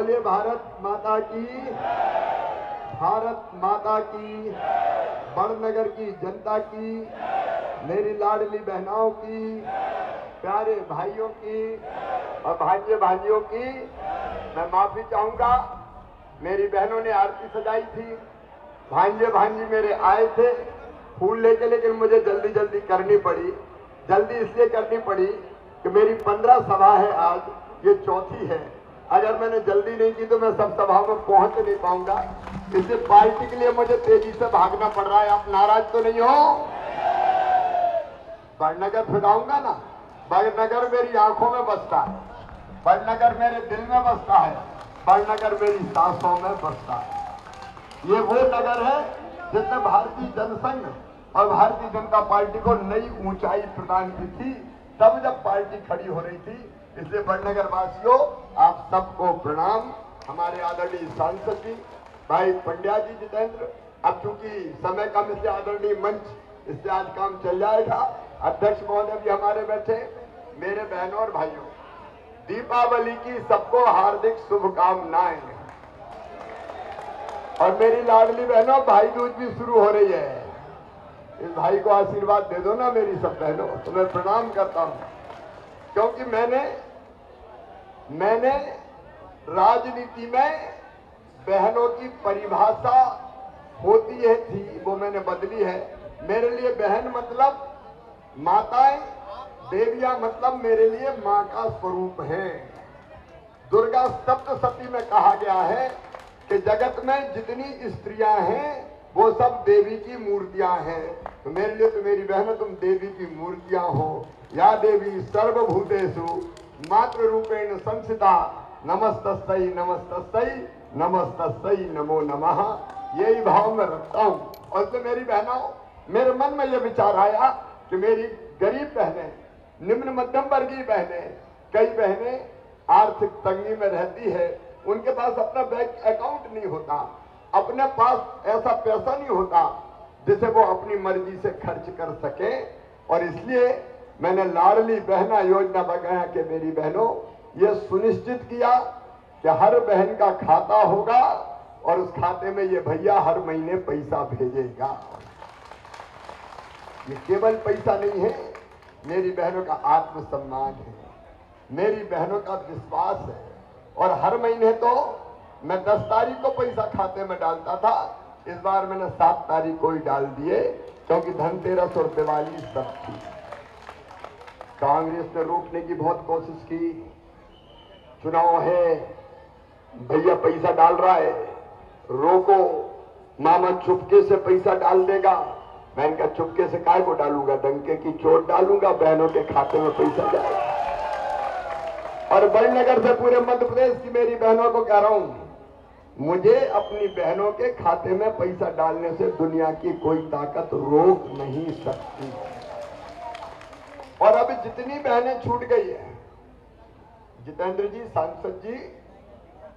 बोलिए भारत माता की, भारत माता की, बड़नगर की जनता की, मेरी लाडली बहनों की, प्यारे भाइयों की और भांजे भांजियों की मैं माफी चाहूंगा। मेरी बहनों ने आरती सजाई थी, भांजे भांजी मेरे आए थे फूल लेके, लेकिन मुझे जल्दी जल्दी करनी पड़ी। जल्दी इसलिए करनी पड़ी कि मेरी 15 सभा है, आज ये चौथी है। अगर मैंने जल्दी नहीं की तो मैं सब सभाओं में पहुंच नहीं पाऊंगा। इसलिए पार्टी के लिए मुझे तेजी से भागना पड़ रहा है। आप नाराज तो नहीं हो? बड़नगर फिराऊंगा ना। बड़नगर मेरी आंखों में बसता है, बड़नगर मेरे दिल में बसता है, बड़नगर मेरी सांसों में बसता है। ये वो नगर है जिसने भारतीय जनसंघ और भारतीय जनता पार्टी को नई ऊंचाई प्रदान की थी, तब जब पार्टी खड़ी हो रही थी। इसलिए बड़नगर वासियों, आप सबको प्रणाम। हमारे आदरणीय सांसद जी भाई पंड्या जी जितेंद्र, अब चूंकि समय कम इसलिए आदरणीय मंच इससे आज काम चल जाएगा। अध्यक्ष महोदय भी हमारे बैठे। मेरे बहनों और भाइयों, दीपावली की सबको हार्दिक शुभकामनाएं। और मेरी लाडली बहनों, भाई दूज भी शुरू हो रही है। इस भाई को आशीर्वाद दे दो ना मेरी सब बहनों। तो मैं प्रणाम करता हूं, क्योंकि मैंने राजनीति में बहनों की परिभाषा होती है थी, वो मैंने बदली है। मेरे लिए बहन मतलब माताएं, देवियां मतलब मेरे लिए मां का स्वरूप है। दुर्गा सप्तशती में कहा गया है कि जगत में जितनी स्त्रियां हैं वो सब देवी की मूर्तियां हैं। तो मेरे लिए तो मेरी बहनों, तुम देवी की मूर्तियां हो। या देवी सर्वभूतेषु मातृ रूपेण संस्थिता, नमस्तस्यै नमस्तस्यै नमस्तस्यै नमो नमः। यही भाव में रखता हूं। और इसलिए मेरी बहनों, मेरे मन में यह विचार आया कि मेरी गरीब बहनें, निम्न मध्यम वर्गीय बहनें, कई बहनें आर्थिक तंगी में रहती है, उनके पास अपना बैंक अकाउंट नहीं होता, अपने पास ऐसा पैसा नहीं होता जिसे वो अपनी मर्जी से खर्च कर सके। और इसलिए मैंने लाडली बहना योजना बनाया कि मेरी बहनों, ये सुनिश्चित किया कि हर बहन का खाता होगा और उस खाते में ये भैया हर महीने पैसा भेजेगा। ये केवल पैसा नहीं है, मेरी बहनों का आत्मसम्मान है, मेरी बहनों का विश्वास है। और हर महीने तो मैं 10 तारीख को पैसा खाते में डालता था, इस बार मैंने 7 तारीख को ही डाल दिए, क्योंकि धनतेरस और दिवाली सब थी। कांग्रेस ने रोकने की बहुत कोशिश की, चुनाव है, भैया पैसा डाल रहा है, रोको, मामा चुपके से पैसा डाल देगा। मैं इनका चुपके से काय को डालूंगा, डंके की चोट डालूंगा, बहनों के खाते में पैसा जाएगा। और बड़नगर से पूरे मध्य प्रदेश की मेरी बहनों को कह रहा हूं, मुझे अपनी बहनों के खाते में पैसा डालने से दुनिया की कोई ताकत रोक नहीं सकती। और अभी जितनी बहनें छूट गई है, जितेंद्र जी, सांसद जी,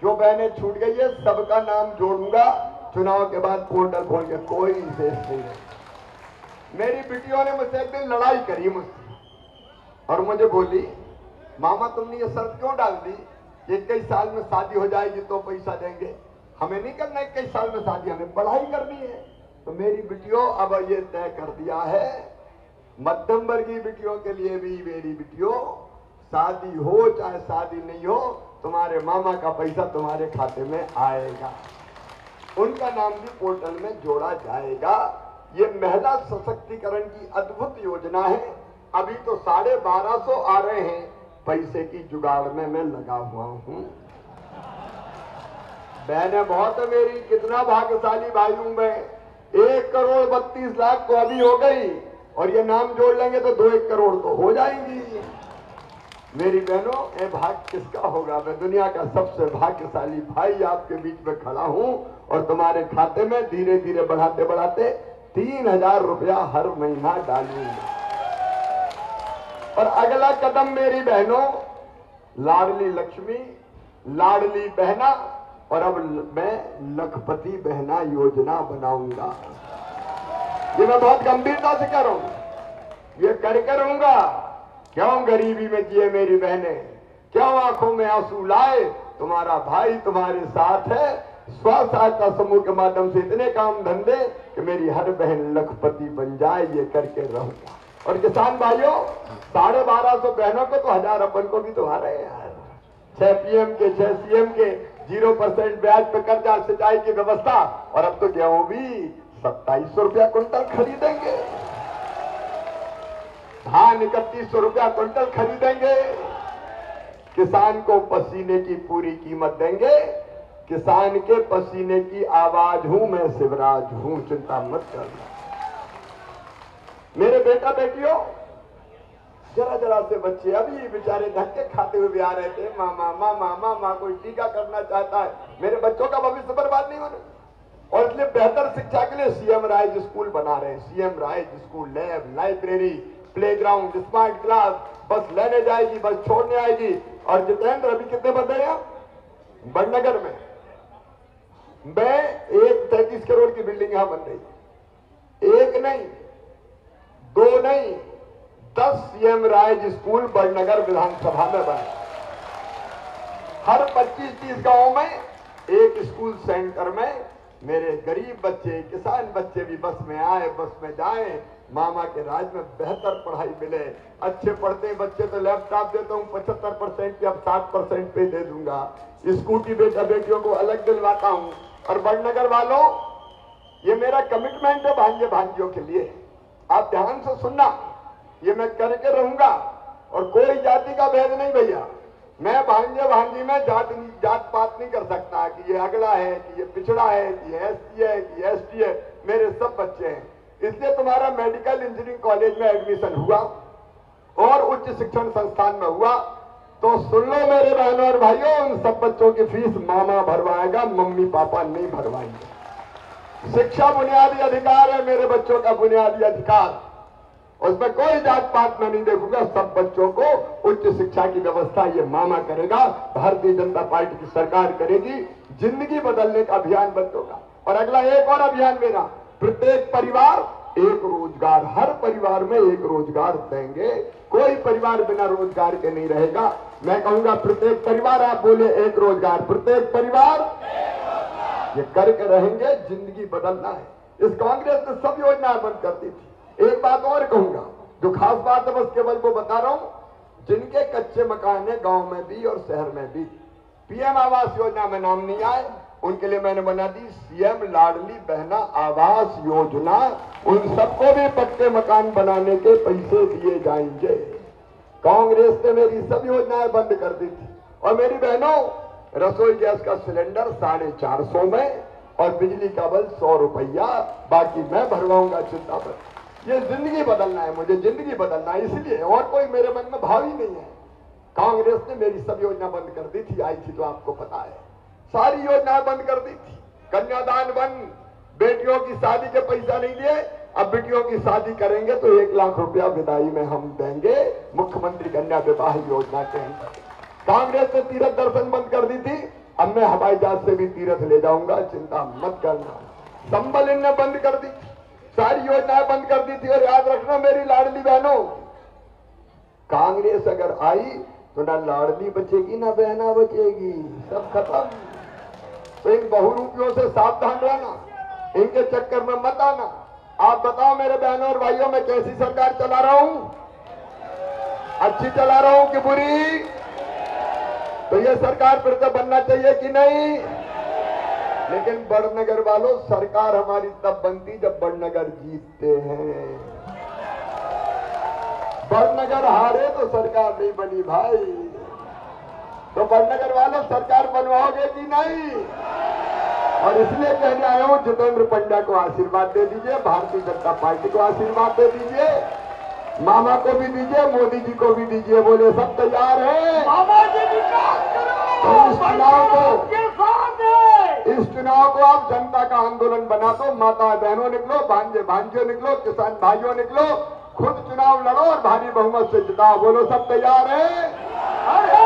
जो बहनें छूट गई है सबका नाम जोड़ूंगा चुनाव के बाद पोर्टल खोल के, कोई विशेष नहीं है। मेरी बेटियों ने मुझसे एक दिन लड़ाई करी मुझसे और मुझे बोली, मामा तुमने ये शर्त क्यों डाल दी, 21 साल में शादी हो जाएगी तो पैसा देंगे। हमें नहीं करना 21 साल में शादी, हमें पढ़ाई करनी है। तो मेरी बेटियों, अब ये तय कर दिया है, मध्यम वर्गीय बेटियों के लिए भी, मेरी बेटियों, शादी हो चाहे शादी नहीं हो, तुम्हारे मामा का पैसा तुम्हारे खाते में आएगा, उनका नाम भी पोर्टल में जोड़ा जाएगा। ये महिला सशक्तिकरण की अद्भुत योजना है। अभी तो 1250 आ रहे हैं, पैसे की जुगाड़ में मैं लगा हुआ हूं। बहनें बहुत है मेरी, कितना भाग्यशाली भाई हूं मैं। 1,32,00,000 तो अभी हो गई, और ये नाम जोड़ लेंगे तो 2-1 करोड़ तो हो जाएंगी। मेरी बहनों, ये भाग्य किसका होगा? मैं दुनिया का सबसे भाग्यशाली भाई आपके बीच में खड़ा हूं, और तुम्हारे खाते में धीरे धीरे बढ़ाते बढ़ाते 3,000 रुपया हर महीना डालूंगा। और अगला कदम मेरी बहनों, लाडली लक्ष्मी, लाडली बहना, और अब मैं लखपति बहना योजना बनाऊंगा। ये मैं बहुत गंभीरता से कर रहा हूं, ये करके रहूंगा। क्यों गरीबी में जिए मेरी बहनें, क्यों आंखों में आंसू लाए, तुम्हारा भाई तुम्हारे साथ है। स्व सहायता समूह के माध्यम से इतने काम धंधे कि मेरी हर बहन लखपति बन जाए, ये करके रहूंगा। और किसान भाइयों, 1250 बहनों को तो 1000 अपन को भी तो आ रहे हैं यार। 6 PM के 6 CM के 0% ब्याज पे कर्जा, सिंचाई की व्यवस्था, और अब तो गेहूं भी 2700 रुपया क्विंटल खरीदेंगे, धान 3100 रुपया क्विंटल खरीदेंगे। किसान को पसीने की पूरी कीमत देंगे। किसान के पसीने की आवाज हूं मैं, शिवराज हूं, चिंता मत करना। मेरे बेटा बेटियों, जरा जरा से बच्चे अभी बेचारे धक्के खाते हुए भी आ रहे थे, मामा मामा मामा, कोई टीका करना चाहता है। मेरे बच्चों का भविष्य बर्बाद नहीं होना, और इसलिए बेहतर शिक्षा के लिए CM राइज स्कूल बना रहे हैं। CM rise school, lab, library, playground, smart class, बस लेने जाएगी, बस छोड़ने आएगी। और जितेंद्र, अभी कितने बन रहे हैं बड़नगर में? मैं 33 करोड़ की बिल्डिंग यहां बन रही, एक नहीं, 2 नहीं, 10 CM राइज स्कूल बड़नगर विधानसभा में बने। हर 25-30 गांव में एक स्कूल सेंटर में मेरे गरीब बच्चे, किसान बच्चे भी बस में आए, बस में जाएं, मामा के राज में बेहतर पढ़ाई मिले। अच्छे पढ़ते हैं बच्चे तो लैपटॉप देता हूं 75% पे, अब 60% पे दे दूंगा। स्कूटी बेटा बेटियों को अलग दिलवाता हूं। और बड़नगर वालों, ये मेरा कमिटमेंट है भांजे भांजियों के लिए, आप ध्यान से सुनना, ये मैं करके रहूंगा। और कोई जाति का भेद नहीं भैया, मैं भांजे भांजी में जात पात नहीं कर सकता कि ये अगला है, कि ये पिछड़ा है, कि ये SC है, कि ये ST है। मेरे सब बच्चे हैं। इसलिए तुम्हारा मेडिकल इंजीनियरिंग कॉलेज में एडमिशन हुआ और उच्च शिक्षण संस्थान में हुआ, तो सुन लो मेरे बहनों और भाइयों, उन सब बच्चों की फीस मामा भरवाएगा, मम्मी पापा नहीं भरवाएंगे। शिक्षा बुनियादी अधिकार है मेरे बच्चों का, बुनियादी अधिकार। उसमें कोई जात पात में नहीं देखूंगा, सब बच्चों को उच्च शिक्षा की व्यवस्था ये मामा करेगा, भारतीय जनता पार्टी की सरकार करेगी। जिंदगी बदलने का अभियान बच्चों का। और अगला एक और अभियान मेरा, प्रत्येक परिवार एक रोजगार, हर परिवार में एक रोजगार देंगे, कोई परिवार बिना रोजगार के नहीं रहेगा। मैं कहूंगा प्रत्येक परिवार, आप बोले एक रोजगार, प्रत्येक परिवार ये करके रहेंगे, जिंदगी बदलना है। इस कांग्रेस ने सब योजनाएं बंद कर दी थी। एक बात और कहूंगा, जो खास बात है, बस केवल वो बता रहा हूं, जिनके कच्चे मकान है गांव में भी और शहर में भी, PM आवास योजना में नाम नहीं आए, उनके लिए मैंने बना दी CM लाडली बहना आवास योजना। उन सबको भी पक्के मकान बनाने के पैसे दिए जाएंगे। कांग्रेस ने मेरी सब योजनाएं बंद कर दी थी। और मेरी बहनों, रसोई गैस का सिलेंडर 450 में और बिजली का बिल 100 रुपया, बाकी मैं भरवाऊंगा, चिंता मत। ये जिंदगी बदलना है, मुझे जिंदगी बदलना है, इसलिए, और कोई मेरे मन में भाव ही नहीं है। कांग्रेस ने मेरी सब योजना बंद कर दी थी, आई थी तो आपको पता है, सारी योजनाएं बंद कर दी थी। कन्यादान बंद, बेटियों की शादी के पैसा नहीं दिए, अब बेटियों की शादी करेंगे तो 1 लाख रुपया विदाई में हम देंगे, मुख्यमंत्री कन्या विवाह योजना के अंतर्गत। कांग्रेस ने तीर्थ दर्शन बंद कर दी थी, अब मैं हवाई जहाज से भी तीर्थ ले जाऊंगा, चिंता मत करना। संबल इनने बंद कर दी, सारी योजनाएं बंद कर दी थी। और याद रखना मेरी लाडली बहनों, कांग्रेस अगर आई तो ना लाडली बचेगी ना बहना बचेगी, सब खत्म। तो इन बहुरूपियों से सावधान रहना, इनके चक्कर में मत आना। आप बताओ मेरे बहनों और भाइयों, मैं कैसी सरकार चला रहा हूं? अच्छी चला रहा हूं कि बुरी? तो ये सरकार फिर से बनना चाहिए कि नहीं? लेकिन बड़नगर वालों, सरकार हमारी तब बनती जब बड़नगर जीतते हैं। बड़नगर हारे तो सरकार नहीं बनी भाई। तो बड़नगर वालों, सरकार बनवाओगे कि नहीं? और इसलिए कहने आया हूं, जितेंद्र पंड्या को आशीर्वाद दे दीजिए, भारतीय जनता पार्टी को आशीर्वाद दे दीजिए, मामा को भी दीजिए, मोदी जी को भी दीजिए। बोले सब तैयार है? मामा जी विकास करो, तो इस चुनाव को आप जनता का आंदोलन बना दो। माता बहनों निकलो, भांजे भांजियों निकलो, किसान भाइयों निकलो, खुद चुनाव लड़ो और भारी बहुमत से जिताओ। बोलो सब तैयार है?